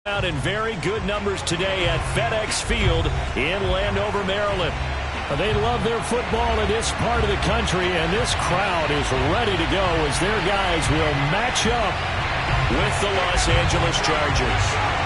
Out in very good numbers today at FedEx Field in Landover, Maryland. They love their football in this part of the country, and this crowd is ready to go as their guys will match up with the Los Angeles Chargers.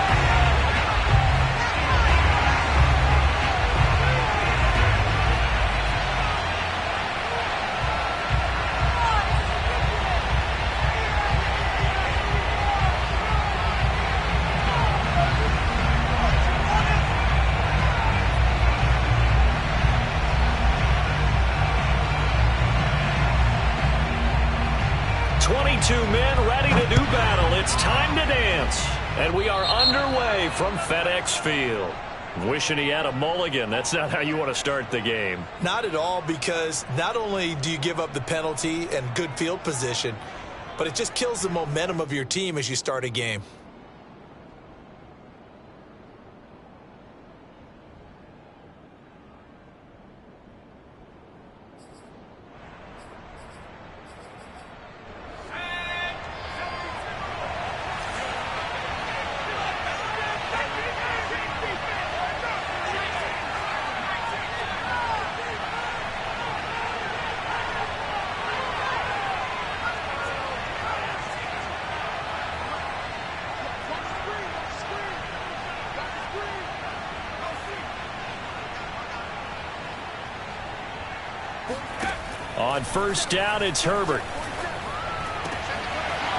Two men ready to do battle. It's time to dance. And we are underway from FedEx Field. Wishing he had a mulligan. That's not how you want to start the game. Not at all, because not only do you give up the penalty and good field position, but it just kills the momentum of your team as you start a game. On first down, it's Herbert.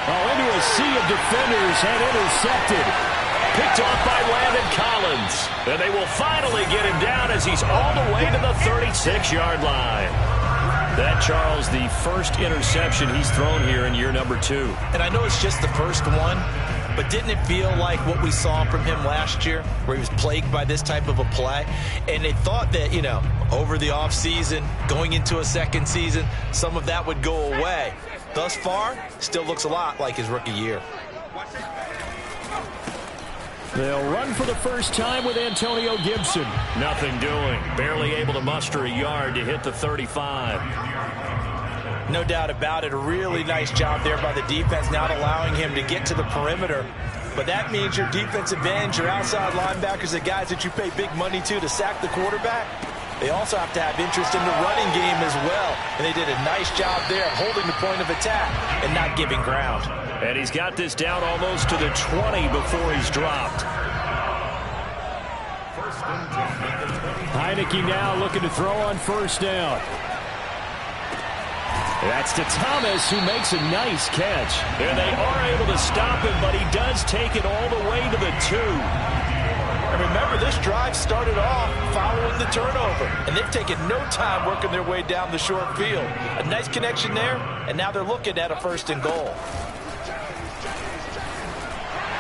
Into a sea of defenders and intercepted. Picked off by Landon Collins. And they will finally get him down as he's all the way to the 36-yard line. That, Charles, the first interception he's thrown here in year number 2. And I know it's just the first one, but didn't it feel like what we saw from him last year, where he was plagued by this type of a play? And they thought that, over the offseason, going into a second season, some of that would go away. Thus far, still looks a lot like his rookie year. They'll run for the first time with Antonio Gibson. Nothing doing. Barely able to muster a yard to hit the 35. No doubt about it. A really nice job there by the defense, not allowing him to get to the perimeter. But that means your defensive ends, your outside linebackers, the guys that you pay big money to sack the quarterback, they also have to have interest in the running game as well. And they did a nice job there of holding the point of attack and not giving ground. And he's got this down almost to the 20 before he's dropped. Heineke now looking to throw on first down. That's to Thomas, who makes a nice catch. And they are able to stop him, but he does take it all the way to the 2. And remember, this drive started off following the turnover, and they've taken no time working their way down the short field. A nice connection there, and now they're looking at a 1st and goal.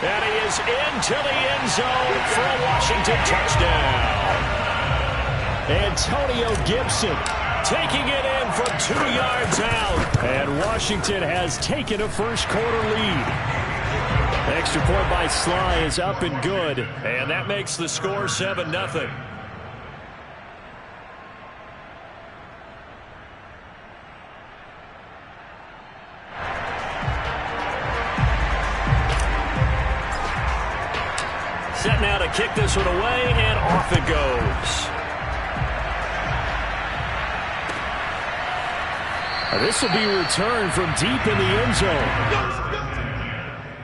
And he is into the end zone for a Washington touchdown. Antonio Gibson taking it in from 2 yards out. And Washington has taken a first-quarter lead. Extra point by Sly is up and good. And that makes the score 7-0. Set now to kick this one away, and off it goes. This will be returned from deep in the end zone.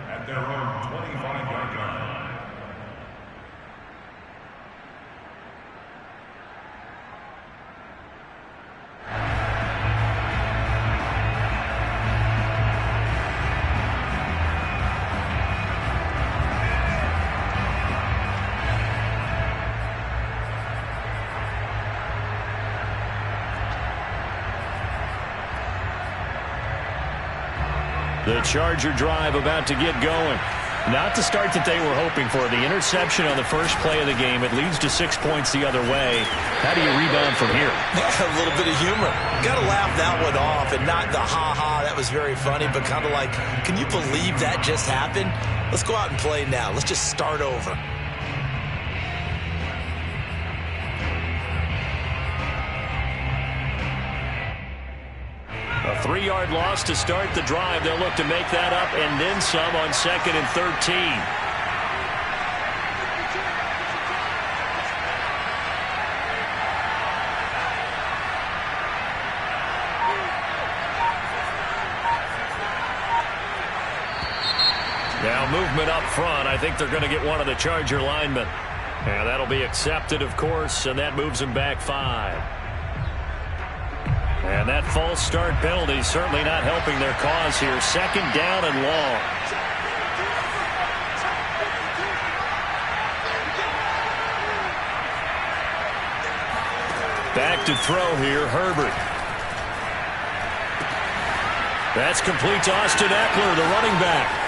At their own 25-yard line. The Charger drive about to get going. Not the start that they were hoping for. The interception on the first play of the game. It leads to 6 points the other way. How do you rebound from here? A little bit of humor. Got to laugh that one off, and not the ha-ha, that was very funny, but kind of like, can you believe that just happened? Let's go out and play now. Let's just start over. A 3-yard loss to start the drive. They'll look to make that up and then some on 2nd and 13. movement up front. I think they're going to get one of the Charger linemen. And that'll be accepted, of course, and that moves them back 5. And that false start penalty certainly not helping their cause here. 2nd down and long. Back to throw here, Herbert. That's complete to Austin Eckler, the running back.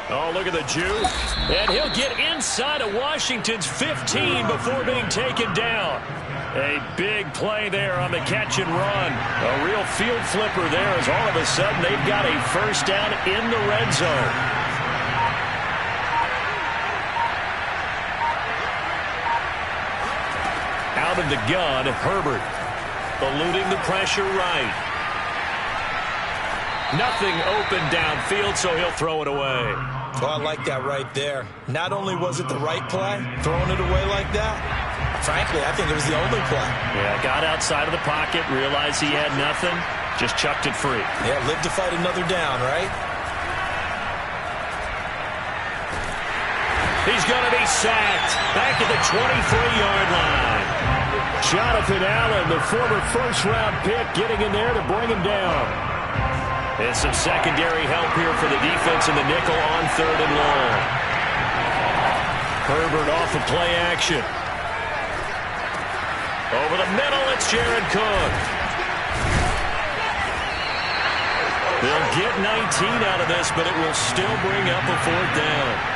Oh, look at the Jew. And he'll get inside of Washington's 15 before being taken down. A big play there on the catch and run. A real field flipper there as all of a sudden they've got a first down in the red zone. Out of the gun, Herbert. Eluding the pressure right. Nothing open downfield, so he'll throw it away. Oh, I like that right there. Not only was it the right play, throwing it away like that, frankly, I think it was the only play. Yeah, got outside of the pocket, realized he had nothing, just chucked it free. Yeah, live to fight another down, right? He's going to be sacked back at the 23-yard line. Jonathan Allen, the former first-round pick, getting in there to bring him down. And some secondary help here for the defense in the nickel on 3rd and long. Herbert off of play action. Over the middle, it's Jared Cook. They'll get 19 out of this, but it will still bring up a 4th down.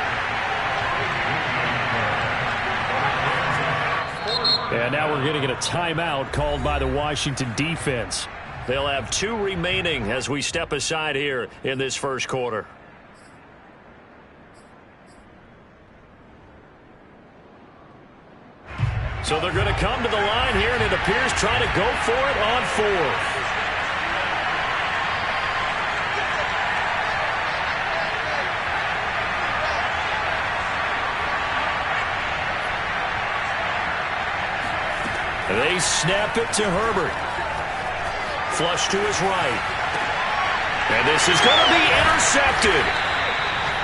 And now we're going to get a timeout called by the Washington defense. They'll have 2 remaining as we step aside here in this first quarter. So they're going to come to the line here, and it appears trying to go for it on 4th. They snap it to Herbert. Flush to his right. And this is going to be intercepted.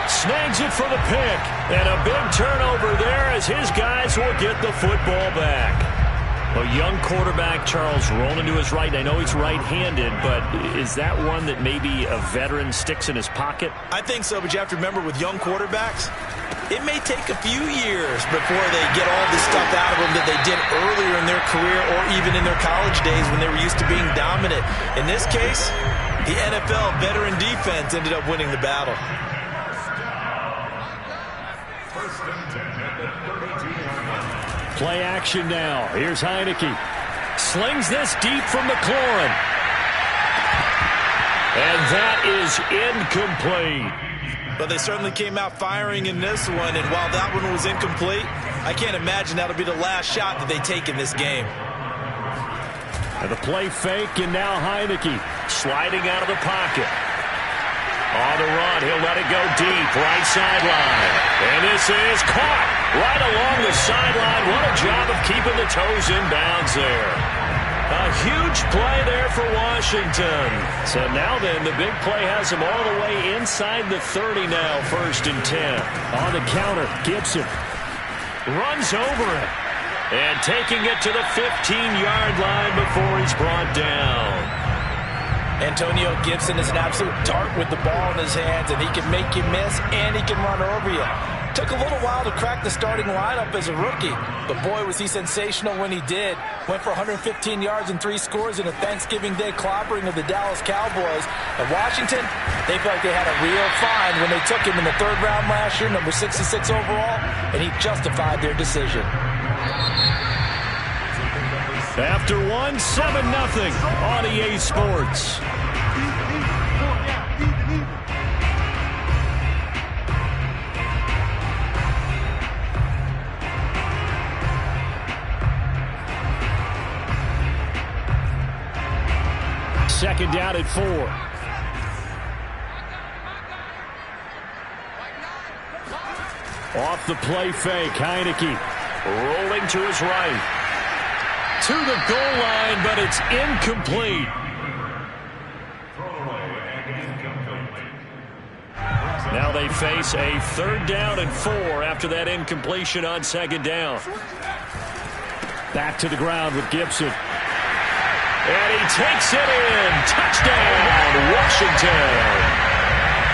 Snags it for the pick. And a big turnover there as his guys will get the football back. A young quarterback, Charles, rolling to his right. I know he's right-handed, but is that one that maybe a veteran sticks in his pocket? I think so, but you have to remember with young quarterbacks, it may take a few years before they get all this stuff out of them that they did earlier in their career or even in their college days when they were used to being dominant. In this case, the NFL veteran defense ended up winning the battle. Play action now. Here's Heineke. Slings this deep from McLaurin. And that is incomplete. But they certainly came out firing in this one, and while that one was incomplete, I can't imagine that'll be the last shot that they take in this game. And the play fake, and now Heineke sliding out of the pocket. On the run, he'll let it go deep, right sideline. And this is caught right along the sideline. What a job of keeping the toes in bounds there. A huge play there for Washington. So now then, the big play has them all the way inside the 30 now, 1st and 10. On the counter, Gibson runs over it. And taking it to the 15-yard line before he's brought down. Antonio Gibson is an absolute dart with the ball in his hands, and he can make you miss, and he can run over you. Took a little while to crack the starting lineup as a rookie, but boy, was he sensational when he did. Went for 115 yards and 3 scores in a Thanksgiving Day clobbering of the Dallas Cowboys. And Washington, they felt like they had a real find when they took him in the 3rd round last year, number 66 overall, and he justified their decision. After one, 7-0 on EA Sports. Second down at 4. Off the play fake, Heineke rolling to his right. To the goal line, but it's incomplete. Now they face a 3rd down and 4 after that incompletion on 2nd down. Back to the ground with Gibson. And he takes it in. Touchdown, Washington.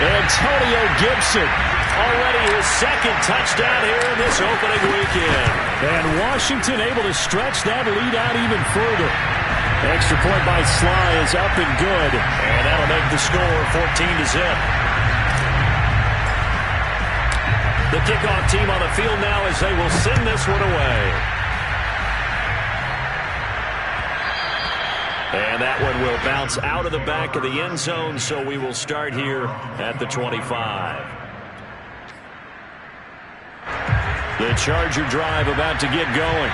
Antonio Gibson, already his 2nd touchdown here in this opening weekend. And Washington able to stretch that lead out even further. Extra point by Sly is up and good. And that'll make the score 14-0. The kickoff team on the field now as they will send this one away. And that one will bounce out of the back of the end zone, so we will start here at the 25. The Charger drive about to get going.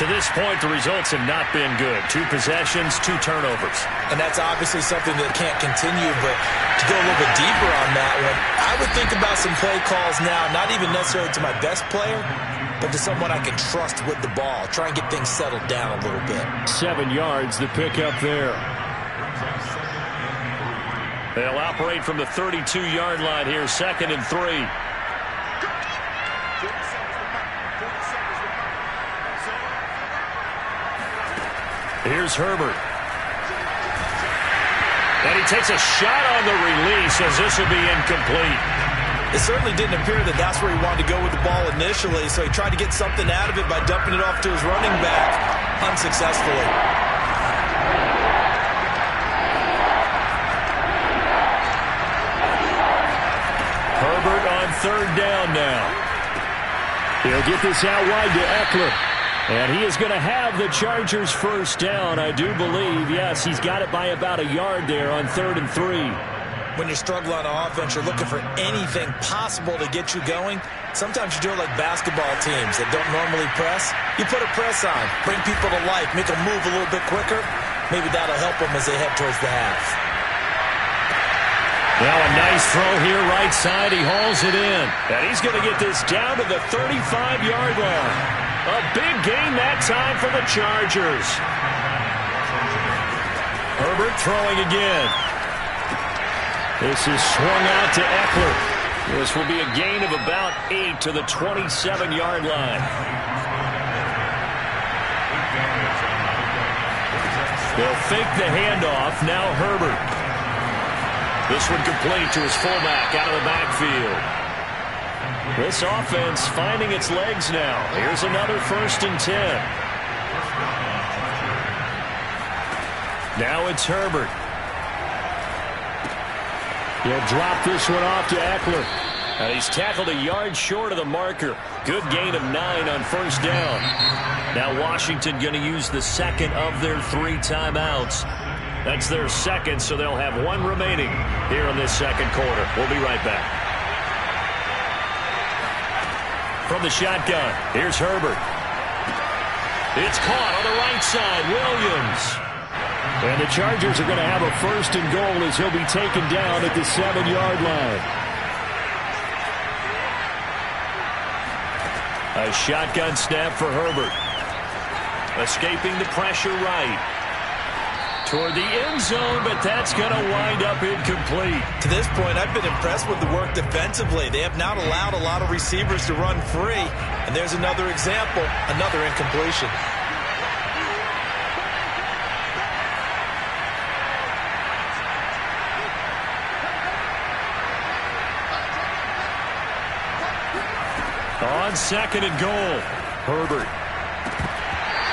To this point, the results have not been good. 2 possessions, 2 turnovers. And that's obviously something that can't continue, but to go a little bit deeper on that one, I would think about some play calls now, not even necessarily to my best player, but to someone I can trust with the ball. Try and get things settled down a little bit. 7 yards, the pickup there. They'll operate from the 32-yard line here, 2nd and 3. Here's Herbert. And he takes a shot on the release as this will be incomplete. It certainly didn't appear that that's where he wanted to go with the ball initially, so he tried to get something out of it by dumping it off to his running back unsuccessfully. Herbert on 3rd down now. He'll get this out wide to Eckler. And he is going to have the Chargers' 1st down, I do believe. Yes, he's got it by about a yard there on 3rd and 3. When you're struggling on offense, you're looking for anything possible to get you going. Sometimes you do it like basketball teams that don't normally press. You put a press on, bring people to life, make them move a little bit quicker. Maybe that'll help them as they head towards the half. Now a nice throw here right side. He hauls it in. And he's going to get this down to the 35-yard line. A big gain that time for the Chargers. Herbert throwing again. This is swung out to Eckler. This will be a gain of about 8 to the 27-yard line. They'll fake the handoff. Now Herbert. This one complete to his fullback out of the backfield. This offense finding its legs now. Here's another 1st and 10. Now it's Herbert. He'll drop this one off to Eckler. And he's tackled a yard short of the marker. Good gain of 9 on 1st down. Now Washington going to use the 2nd of their 3 timeouts. That's their 2nd, so they'll have 1 remaining here in this 2nd quarter. We'll be right back. From the shotgun, here's Herbert. It's caught on the right side, Williams. And the Chargers are going to have a 1st and goal as he'll be taken down at the 7-yard line. A shotgun snap for Herbert. Escaping the pressure right. Toward the end zone, but that's going to wind up incomplete. To this point, I've been impressed with the work defensively. They have not allowed a lot of receivers to run free. And there's another example, another incompletion. On 2nd and goal, Herbert.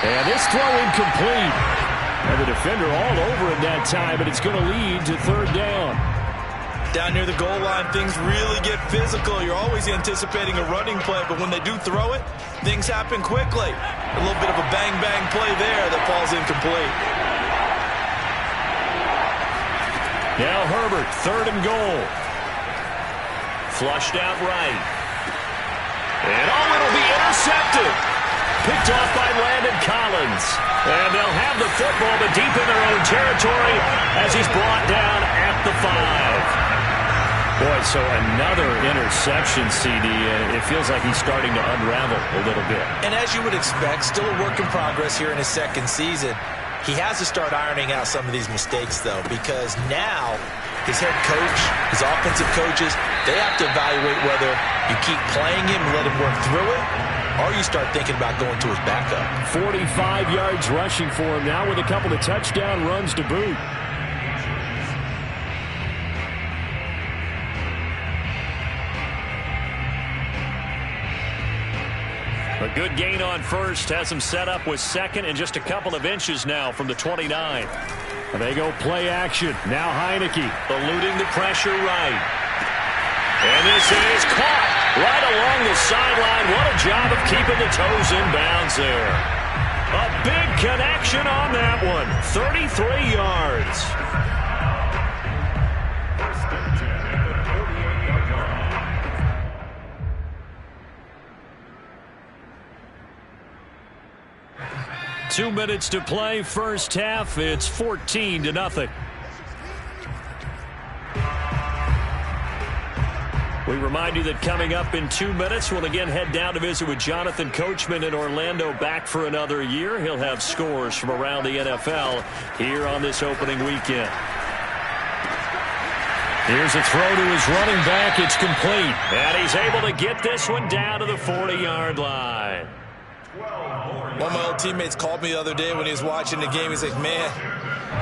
And this throw incomplete. And the defender all over it that time, but it's going to lead to 3rd down. Down near the goal line, things really get physical. You're always anticipating a running play, but when they do throw it, things happen quickly. A little bit of a bang-bang play there that falls incomplete. Now Herbert, 3rd and goal. Flushed out right. And it'll be intercepted. Picked off by Landon Collins. And they'll have the football, but deep in their own territory as he's brought down at the 5. Boy, so another interception, CD. It feels like he's starting to unravel a little bit. And as you would expect, still a work in progress here in his 2nd season. He has to start ironing out some of these mistakes, though, because now his head coach, his offensive coaches, they have to evaluate whether you keep playing him and let him work through it, or you start thinking about going to his backup. 45 yards rushing for him now with a couple of touchdown runs to boot. A good gain on first has him set up with second and just a couple of inches now from the 29. They go play action. Now Heineke eluding the pressure right. And this is caught right along the sideline. What a job of keeping the toes in bounds there. A big connection on that one. 33 yards. 2 minutes to play, first half. It's 14-0. We remind you that coming up in 2 minutes, we'll again head down to visit with Jonathan Coachman in Orlando, back for another year. He'll have scores from around the NFL here on this opening weekend. Here's a throw to his running back. It's complete. And he's able to get this one down to the 40-yard line. One of my old teammates called me the other day when he was watching the game. He's like, man,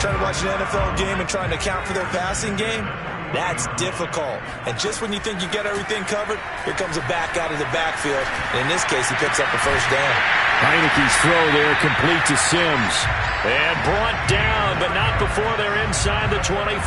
trying to watch an NFL game and trying to account for their passing game, that's difficult. And just when you think you get everything covered, here comes a back out of the backfield. And in this case, he picks up the first down. Heineke's throw there complete to Sims. And brought down, but not before they're inside the 25.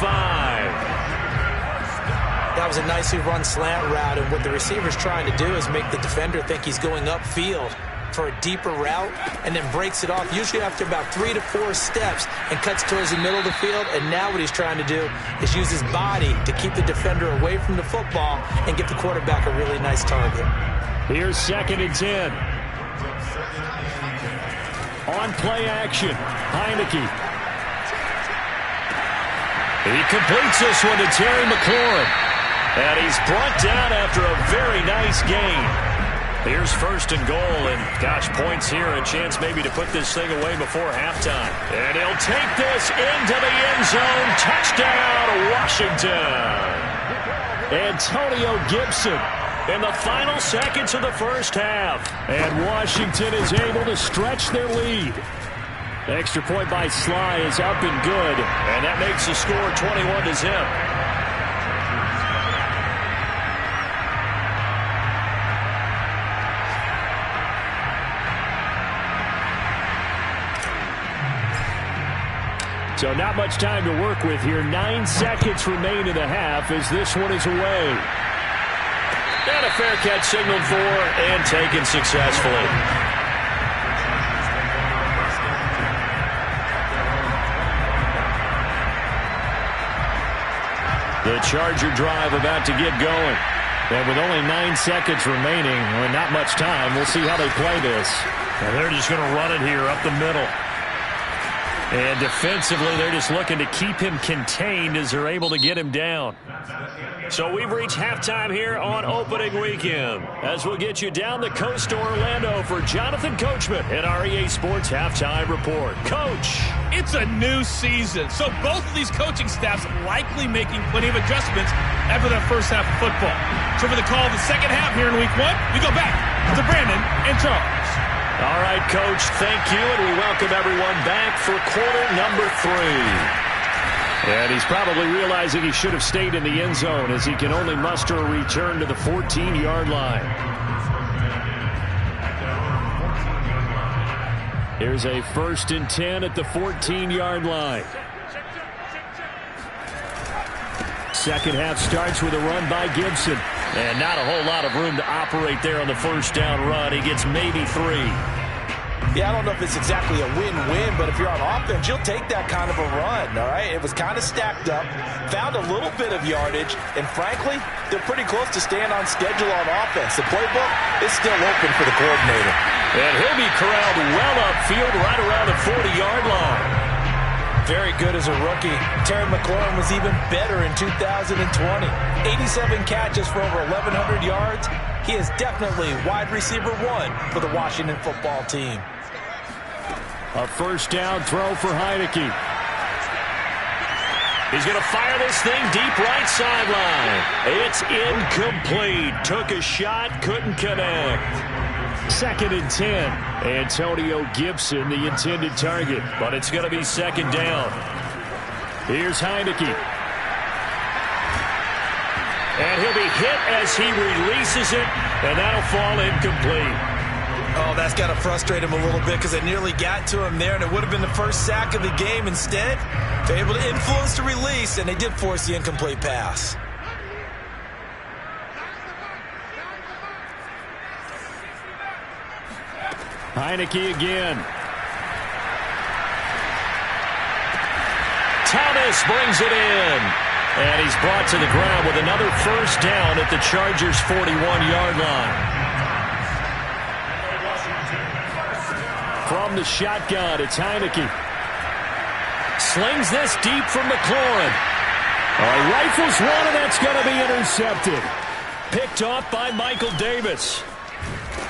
That was a nicely run slant route, and what the receiver's trying to do is make the defender think he's going upfield for a deeper route, and then breaks it off, usually after about 3 to 4 steps, and cuts towards the middle of the field. And now what he's trying to do is use his body to keep the defender away from the football and give the quarterback a really nice target. Here's 2nd and 10. On play action, Heineke. He completes this one to Terry McLaurin. And he's brought down after a very nice gain. Here's 1st and goal, and gosh, points here, a chance maybe to put this thing away before halftime. And he'll take this into the end zone. Touchdown, Washington. Antonio Gibson in the final seconds of the first half. And Washington is able to stretch their lead. The extra point by Sly is up and good, and that makes the score 21-0. So not much time to work with here. 9 seconds remain in the half as this one is away. And a fair catch signaled for and taken successfully. The Charger drive about to get going. And with only 9 seconds remaining, well, not much time, we'll see how they play this. And they're just going to run it here up the middle. And defensively, they're just looking to keep him contained as they're able to get him down. So we've reached halftime here on opening weekend, as we'll get you down the coast to Orlando for Jonathan Coachman at our EA Sports Halftime Report. Coach. It's a new season, so both of these coaching staffs likely making plenty of adjustments after that first half of football. So for the call of the second half here in week 1, we go back to Brandon and Charles. All right, Coach, thank you, and we welcome everyone back for quarter number 3. And he's probably realizing he should have stayed in the end zone as he can only muster a return to the 14-yard line. Here's a 1st and 10 at the 14-yard line. Second half starts with a run by Gibson. And not a whole lot of room to operate there on the first down run. He gets maybe 3. Yeah, I don't know if it's exactly a win-win, but if you're on offense, you'll take that kind of a run, all right? It was kind of stacked up, found a little bit of yardage, and frankly, they're pretty close to staying on schedule on offense. The playbook is still open for the coordinator. And he'll be corralled well upfield right around the 40-yard line. Very good as a rookie. Terry McLaurin was even better in 2020. 87 catches for over 1,100 yards. He is definitely wide receiver 1 for the Washington football team. A first down throw for Heineke. He's going to fire this thing deep right sideline. It's incomplete. Took a shot, couldn't connect. 2nd and 10. Antonio Gibson, the intended target. But it's going to be 2nd down. Here's Heineke. And he'll be hit as he releases it, and that'll fall incomplete. Oh, that's got to frustrate him a little bit because they nearly got to him there, and it would have been the first sack of the game. Instead, they're able to influence the release, and they did force the incomplete pass. Heineke again. Thomas brings it in. And he's brought to the ground with another first down at the Chargers' 41-yard line. From the shotgun, it's Heineke. Slings this deep from McLaurin. Rifles one, and that's going to be intercepted. Picked off by Michael Davis.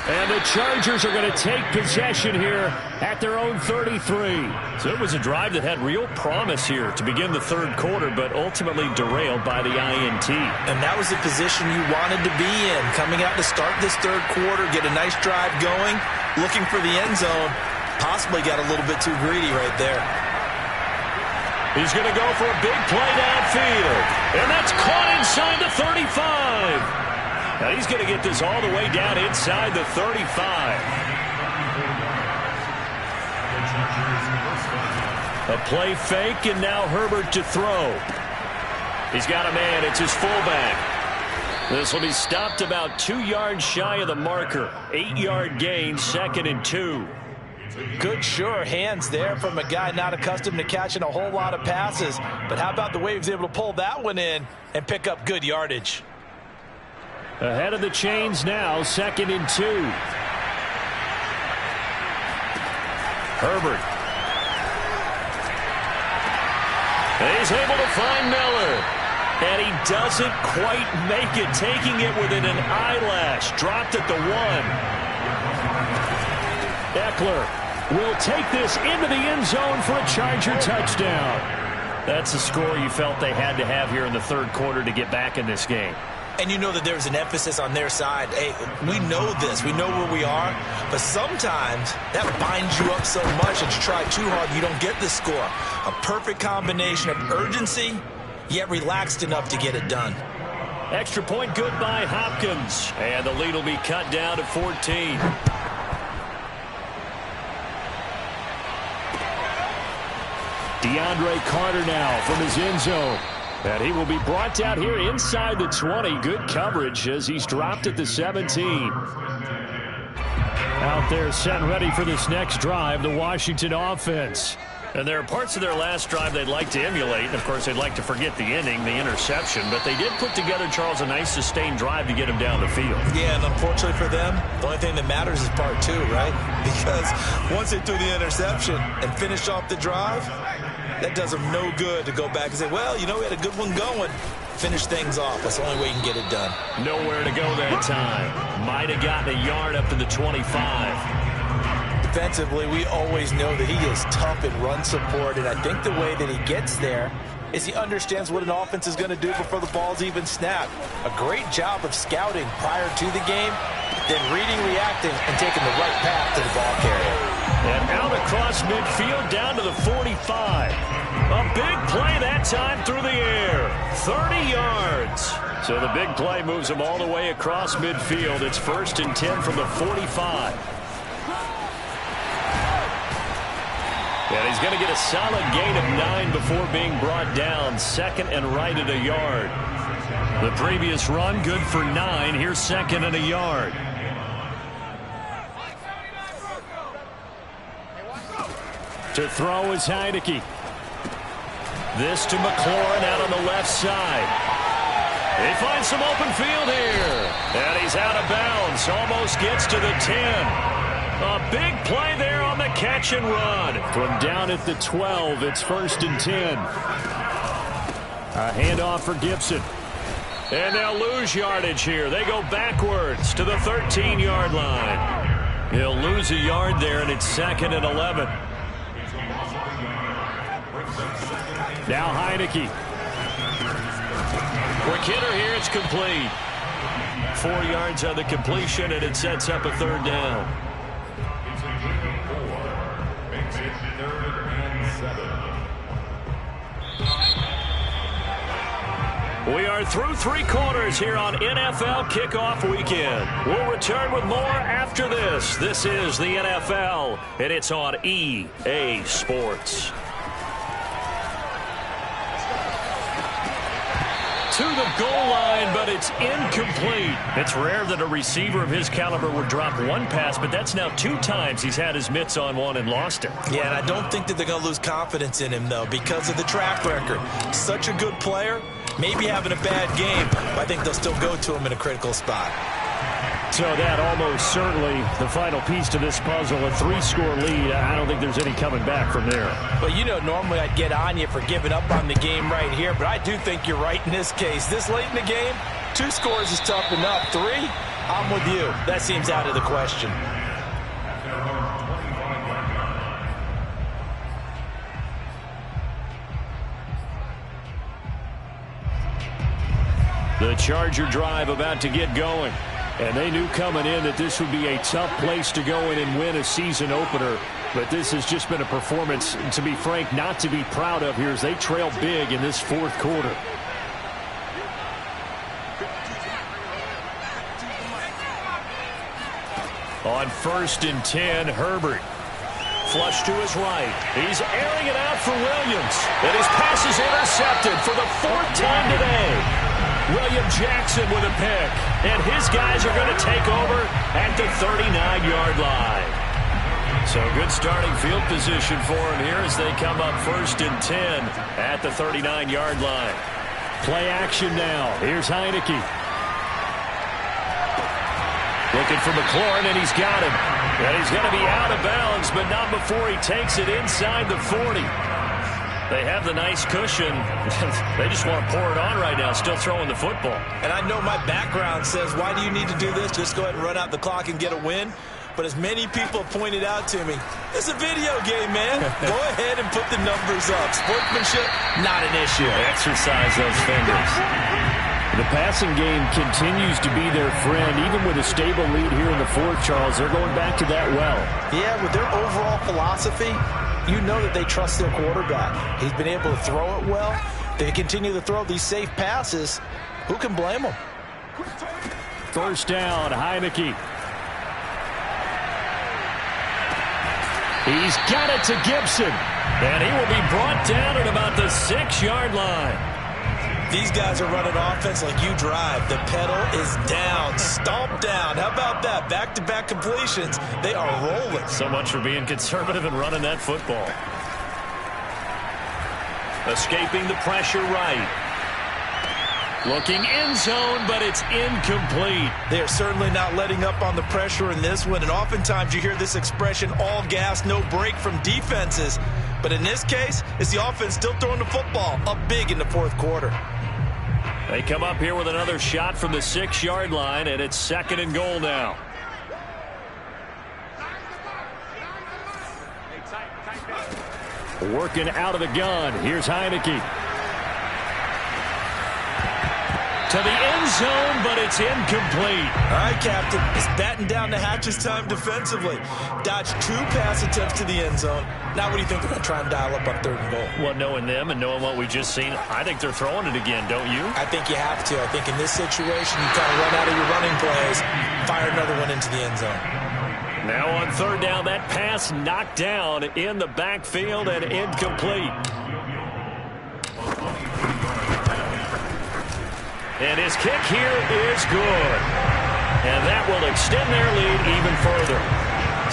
And the Chargers are going to take possession here at their own 33. So it was a drive that had real promise here to begin the third quarter, but ultimately derailed by the INT. And that was the position you wanted to be in. Coming out to start this third quarter, get a nice drive going, looking for the end zone. Possibly got a little bit too greedy right there. He's going to go for a big play downfield. And that's caught inside the 35. Now he's going to get this all the way down inside the 35. A play fake, and now Herbert to throw. He's got a man. It's his fullback. This will be stopped about 2 yards shy of the marker. 8-yard gain, 2nd and 2. Good, sure hands there from a guy not accustomed to catching a whole lot of passes. But how about the way he was able to pull that one in and pick up good yardage? Ahead of the chains now, 2nd and 2. Herbert. He's able to find Miller. And he doesn't quite make it, taking it within an eyelash. Dropped at the 1. Eckler will take this into the end zone for a Charger touchdown. That's the score you felt they had to have here in the third quarter to get back in this game. And you know that there's an emphasis on their side. Hey, we know this. We know where we are. But sometimes that binds you up so much that you try too hard, you don't get the score. A perfect combination of urgency, yet relaxed enough to get it done. Extra point good by Hopkins. And the lead will be cut down to 14. DeAndre Carter now from his end zone. And he will be brought down here inside the 20. Good coverage as he's dropped at the 17. Out there set and ready for this next drive, the Washington offense. And there are parts of their last drive they'd like to emulate. And, of course, they'd like to forget the inning, the interception. But they did put together, Charles, a nice sustained drive to get him down the field. Yeah, and unfortunately for them, the only thing that matters is part 2, right? Because once they threw the interception and finished off the drive, that does them no good to go back and say, well, you know, we had a good one going. Finish things off. That's the only way you can get it done. Nowhere to go that time. Might have gotten a yard up to the 25. Defensively, we always know that he is tough in run support, and I think the way that he gets there is he understands what an offense is going to do before the ball's even snapped. A great job of scouting prior to the game, then reading, reacting, and taking the right path to the ball carrier. And out across midfield down to the 45. A big play that time through the air. 30 yards. So the big play moves him all the way across midfield. It's 1st and 10 from the 45. And he's going to get a solid gain of 9 before being brought down. 2nd and right at a yard. The previous run good for 9. Here's 2nd and a yard. To throw is Heineke. This to McLaurin out on the left side. He finds some open field here. And he's out of bounds. Almost gets to the 10. A big play there on the catch and run. From down at the 12, it's 1st and 10. A handoff for Gibson. And they'll lose yardage here. They go backwards to the 13-yard line. He'll lose a yard there, and it's 2nd and 11. Now Heineke Quick hitter here. It's complete. 4 yards on the completion, and it sets up a third down. Makes it 3rd and 7. We are through 3 quarters here on NFL Kickoff Weekend. We'll return with more after this. This is the NFL, and it's on EA Sports. To the goal line, but it's incomplete. It's rare that a receiver of his caliber would drop one pass, but that's now 2 times he's had his mitts on one and lost it. Yeah, and I don't think that they're going to lose confidence in him, though, because of the track record. Such a good player, maybe having a bad game, but I think they'll still go to him in a critical spot. So that almost certainly the final piece to this puzzle, a 3-score lead. I don't think there's any coming back from there. But, you know, normally I'd get on you for giving up on the game right here, but I do think you're right in this case. This late in the game, 2 scores is tough enough. 3, I'm with you. That seems out of the question. The Charger drive about to get going. And they knew coming in that this would be a tough place to go in and win a season opener. But this has just been a performance, to be frank, not to be proud of here as they trail big in this 4th quarter. On 1st and 10, Herbert. Flush to his right. He's airing it out for Williams. And his pass is intercepted for the 4th time today. William Jackson with a pick. And his guys are going to take over at the 39-yard line. So good starting field position for him here as they come up 1st and 10 at the 39-yard line. Play action now. Here's Heineke. Looking for McLaurin, and he's got him. And he's going to be out of bounds, but not before he takes it inside the 40. They have the nice cushion. They just want to pour it on right now, still throwing the football. And I know my background says, why do you need to do this? Just go ahead and run out the clock and get a win. But as many people pointed out to me, it's a video game, man. Go ahead and put the numbers up. Sportsmanship, not an issue. Exercise those fingers. The passing game continues to be their friend. Even with a stable lead here in the 4th, Charles, they're going back to that well. Yeah, with their overall philosophy, you know that they trust their quarterback. He's been able to throw it well. They continue to throw these safe passes. Who can blame them? 1st down, Heineke. He's got it to Gibson. And he will be brought down at about the 6-yard line. These guys are running offense like you drive. The pedal is down, stomped down. How about that? Back-to-back completions. They are rolling. So much for being conservative and running that football. Escaping the pressure right. Looking end zone, but it's incomplete. They are certainly not letting up on the pressure in this one, and oftentimes you hear this expression, all gas, no break from defenses. But in this case, it's the offense still throwing the football up big in the 4th quarter. They come up here with another shot from the 6-yard line, and it's 2nd and goal now. Working out of the gun. Here's Heineke. To the end zone, but it's incomplete. All right, Captain. It's batting down the hatches time defensively. Dodged 2 pass attempts to the end zone. Now what do you think they're going to try and dial up on 3rd and goal? Well, knowing them and knowing what we just seen, I think they're throwing it again, don't you? I think you have to. I think in this situation, you kind of run out of your running plays, fire another one into the end zone. Now on 3rd down, that pass knocked down in the backfield and incomplete. And his kick here is good. And that will extend their lead even further.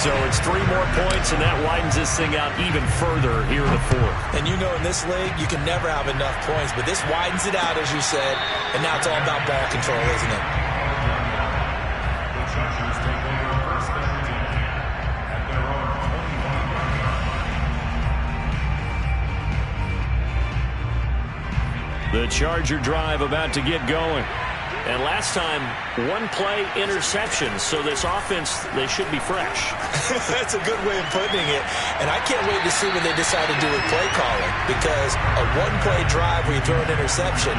So it's 3 more points, and that widens this thing out even further here in the 4th. And you know in this league, you can never have enough points. But this widens it out, as you said. And now it's all about ball control, isn't it? The Chargers take over 1st and 10 at their own 25-yard line. The Charger drive about to get going. And last time, one-play interception. So this offense, they should be fresh. That's a good way of putting it. And I can't wait to see what they decide to do with play calling, because a one-play drive where you throw an interception,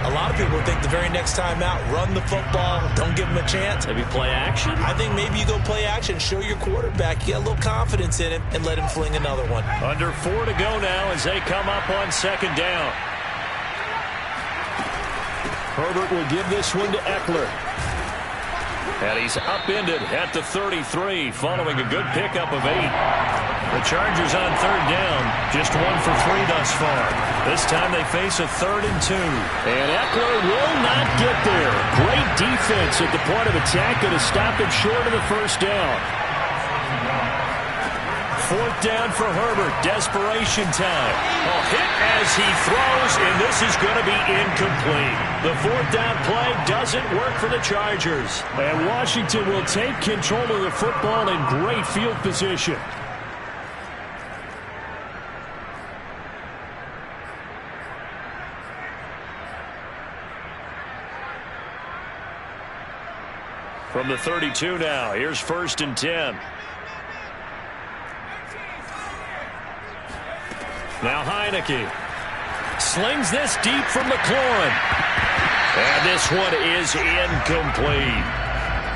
a lot of people think the very next time out, run the football, don't give them a chance. Maybe play action? I think maybe you go play action, show your quarterback, you get a little confidence in him, and let him fling another one. Under 4 to go now as they come up on second down. Herbert will give this one to Eckler. And he's upended at the 33 following a good pickup of 8. The Chargers on third down, just 1 for 3 thus far. This time they face a 3rd and 2. And Eckler will not get there. Great defense at the point of attack, going to stop it short of the first down. 4th down for Herbert. Desperation time. A hit as he throws, and this is going to be incomplete. The 4th down play doesn't work for the Chargers. And Washington will take control of the football in great field position. From the 32 now, here's 1st and 10. Now Heineke slings this deep from McLaurin. And this one is incomplete.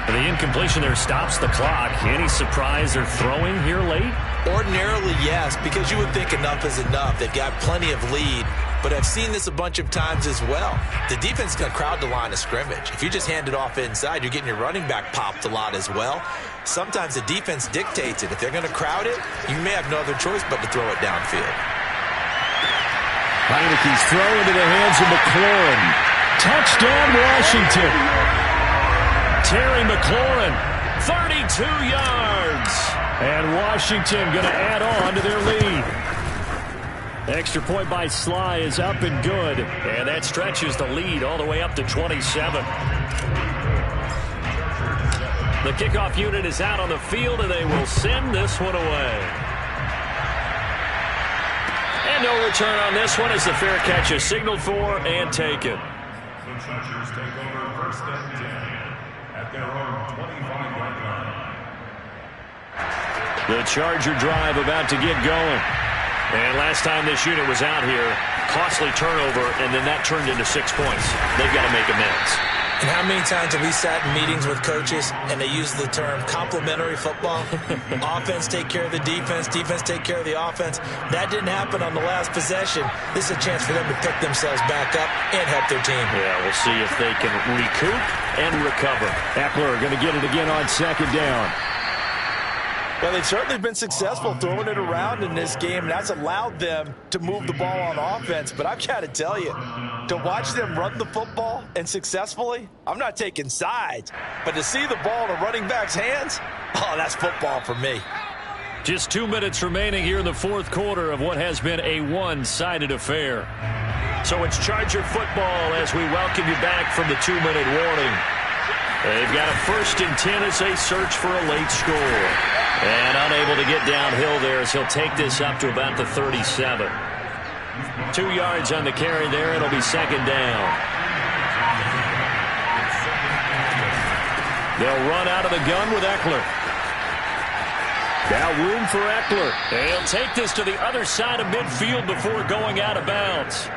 The incompletion there stops the clock. Any surprise they're throwing here late? Ordinarily, yes, because you would think enough is enough. They've got plenty of lead, but I've seen this a bunch of times as well. The defense is going to crowd the line of scrimmage. If you just hand it off inside, you're getting your running back popped a lot as well. Sometimes the defense dictates it. If they're going to crowd it, you may have no other choice but to throw it downfield. Heineke's throw into the hands of McLaurin. Touchdown, Washington. Terry McLaurin, 32 yards. And Washington going to add on to their lead. Extra point by Sly is up and good. And that stretches the lead all the way up to 27. The kickoff unit is out on the field, and they will send this one away. And no return on this one as the fair catch is signaled for and taken. The Chargers take over 1st and 10 at their own 25-yard line. The Charger drive about to get going. And last time this unit was out here, costly turnover, and then that turned into 6 points. They've got to make amends. And how many times have we sat in meetings with coaches and they use the term complementary football? Offense take care of the defense, defense take care of the offense. That didn't happen on the last possession. This is a chance for them to pick themselves back up and help their team. Yeah, we'll see if they can recoup and recover. Eckler going to get it again on second down. Well, they've certainly been successful throwing it around in this game, and that's allowed them to move the ball on offense. But I've got to tell you, to watch them run the football and successfully, I'm not taking sides. But to see the ball in a running back's hands, oh, that's football for me. Just 2 minutes remaining here in the 4th quarter of what has been a one-sided affair. So it's Charger football as we welcome you back from the 2-minute warning. They've got a 1st and 10 as they search for a late score. And unable to get downhill there as he'll take this up to about the 37. 2 yards on the carry there. It'll be 2nd down. They'll run out of the gun with Eckler. Now room for Eckler. He'll take this to the other side of midfield before going out of bounds.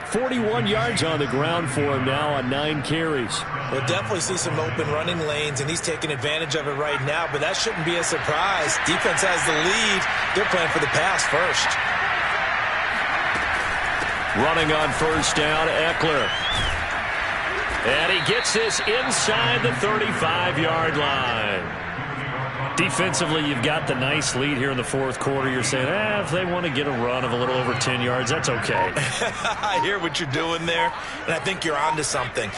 41 yards on the ground for him now on 9 carries. We'll definitely see some open running lanes, and he's taking advantage of it right now, but that shouldn't be a surprise. Defense has the lead. They're playing for the pass first. Running on 1st down, Eckler. And he gets this inside the 35-yard line. Defensively, you've got the nice lead here in the 4th quarter. You're saying, if they want to get a run of a little over 10 yards, that's okay. I hear what you're doing there, and I think you're onto something.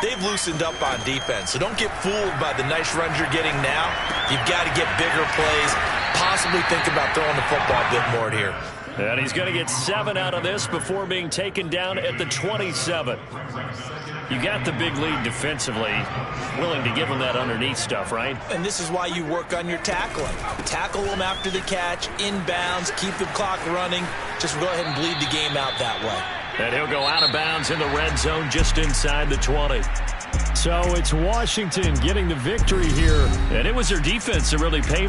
They've loosened up on defense, so don't get fooled by the nice runs you're getting now. You've got to get bigger plays, possibly think about throwing the football a bit more here. And he's going to get 7 out of this before being taken down at the 27. You got the big lead defensively, willing to give him that underneath stuff, right? And this is why you work on your tackling. Tackle them after the catch, inbounds, keep the clock running. Just go ahead and bleed the game out that way. And he'll go out of bounds in the red zone just inside the 20. So it's Washington getting the victory here. And it was their defense that really paved